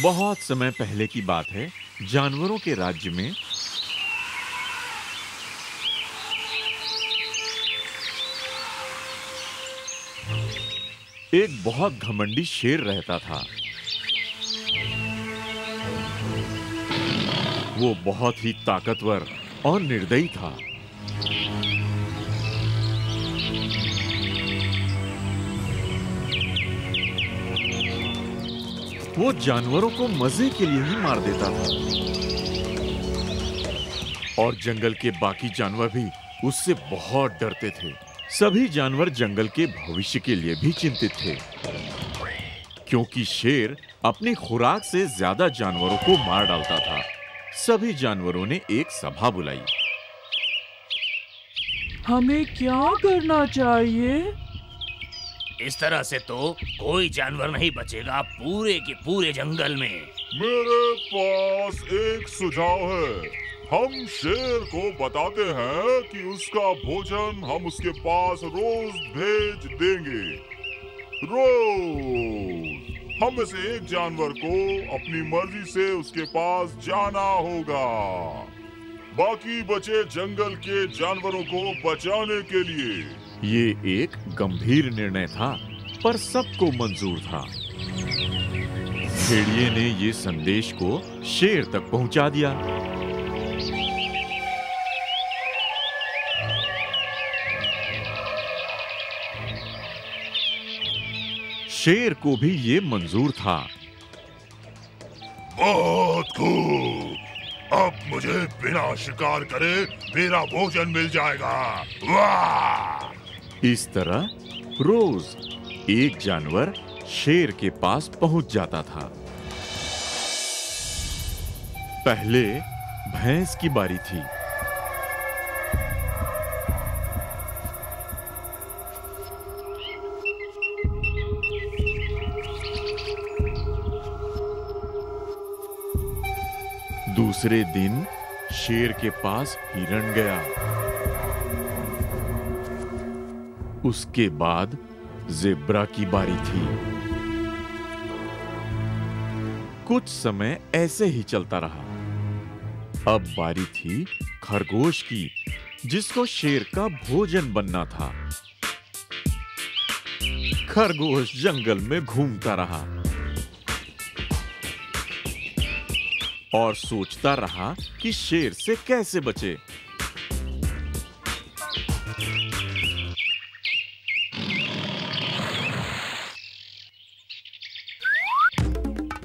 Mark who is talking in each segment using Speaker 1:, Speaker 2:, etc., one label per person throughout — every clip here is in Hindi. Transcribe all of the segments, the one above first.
Speaker 1: बहुत समय पहले की बात है। जानवरों के राज्य में एक बहुत घमंडी शेर रहता था। वो बहुत ही ताकतवर और निर्दयी था। वो जानवरों को मजे के लिए ही मार देता था और जंगल के बाकी जानवर भी उससे बहुत डरते थे। सभी जानवर जंगल के भविष्य के लिए भी चिंतित थे, क्योंकि शेर अपनी खुराक से ज्यादा जानवरों को मार डालता था। सभी जानवरों ने एक सभा बुलाई।
Speaker 2: हमें क्या करना चाहिए?
Speaker 3: इस तरह से तो कोई जानवर नहीं बचेगा पूरे के पूरे जंगल में।
Speaker 4: मेरे पास एक सुझाव है। हम शेर को बताते हैं कि उसका भोजन हम उसके पास रोज भेज देंगे। रोज हम में से एक जानवर को अपनी मर्जी से उसके पास जाना होगा। बाकी बचे जंगल के जानवरों को बचाने के लिए।
Speaker 1: ये एक गंभीर निर्णय था, पर सबको मंजूर था। भेड़िए ने ये संदेश को शेर तक पहुंचा दिया। शेर को भी ये मंजूर था।
Speaker 4: बहुत खूब, अब मुझे बिना शिकार करे मेरा भोजन मिल जाएगा। वाह!
Speaker 1: इस तरह रोज एक जानवर शेर के पास पहुंच जाता था। पहले भैंस की बारी थी। दूसरे दिन शेर के पास हिरण गया। उसके बाद ज़ेब्रा की बारी थी। कुछ समय ऐसे ही चलता रहा। अब बारी थी खरगोश की, जिसको शेर का भोजन बनना था। खरगोश जंगल में घूमता रहा और सोचता रहा कि शेर से कैसे बचे।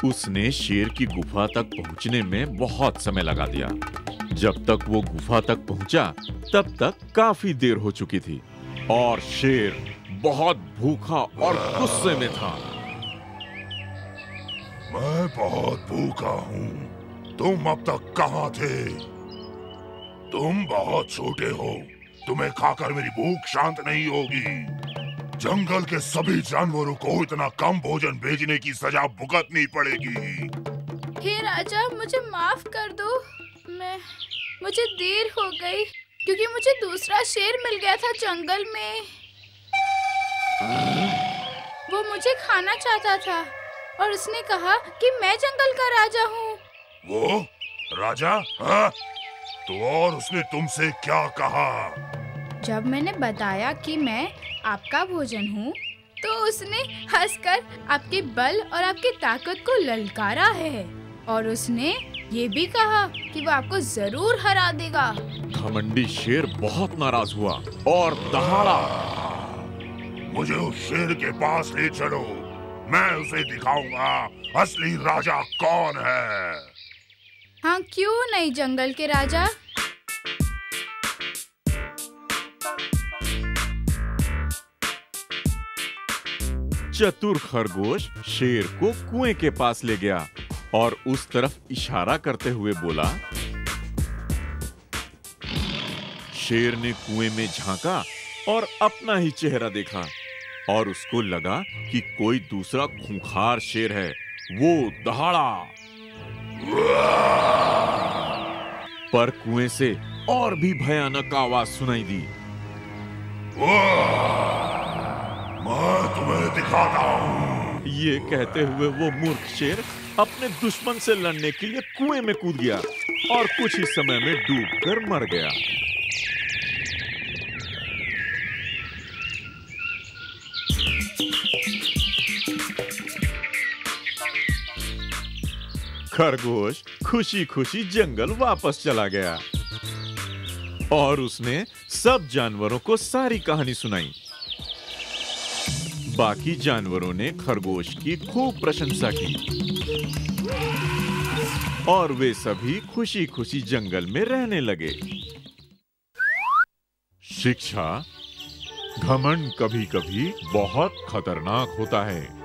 Speaker 1: उसने शेर की गुफा तक पहुंचने में बहुत समय लगा दिया। जब तक वो गुफा तक पहुंचा, तब तक काफी देर हो चुकी थी और शेर बहुत भूखा और गुस्से में था।
Speaker 4: मैं बहुत भूखा हूँ। तुम अब तक कहाँ थे? तुम बहुत छोटे हो। तुम्हें खाकर मेरी भूख शांत नहीं होगी। जंगल के सभी जानवरों को इतना कम भोजन भेजने की सजा भुगतनी पड़ेगी।
Speaker 5: हे राजा, मुझे माफ कर दो। मुझे देर हो गई क्योंकि मुझे दूसरा शेर मिल गया था जंगल में। वो मुझे खाना चाहता था और उसने कहा कि मैं जंगल का राजा हूँ।
Speaker 4: वो राजा? हाँ? तो और उसने तुमसे क्या कहा?
Speaker 5: जब मैंने बताया कि मैं आपका भोजन हूँ, तो उसने हंसकर आपके बल और आपकी ताकत को ललकारा है और उसने ये भी कहा कि वो आपको जरूर हरा देगा।
Speaker 1: घमंडी शेर बहुत नाराज हुआ और दहाड़ा।
Speaker 4: मुझे उस शेर के पास ले चलो। मैं उसे दिखाऊंगा असली राजा कौन है।
Speaker 5: हाँ, क्यों नहीं जंगल के राजा।
Speaker 1: चतुर खरगोश शेर को कुएं के पास ले गया और उस तरफ इशारा करते हुए बोला। शेर ने कुएं में झांका और अपना ही चेहरा देखा और उसको लगा कि कोई दूसरा खूंखार शेर है। वो दहाड़ा, पर कुएं से और भी भयानक आवाज सुनाई दी।
Speaker 4: मैं तुम्हें दिखाता हूँ।
Speaker 1: ये कहते हुए वो मूर्ख शेर अपने दुश्मन से लड़ने के लिए कुएं में कूद गया और कुछ ही समय में डूबकर मर गया। खरगोश खुशी खुशी जंगल वापस चला गया और उसने सब जानवरों को सारी कहानी सुनाई। बाकी जानवरों ने खरगोश की खूब प्रशंसा की और वे सभी खुशी खुशी जंगल में रहने लगे। शिक्षा, घमंड कभी कभी बहुत खतरनाक होता है।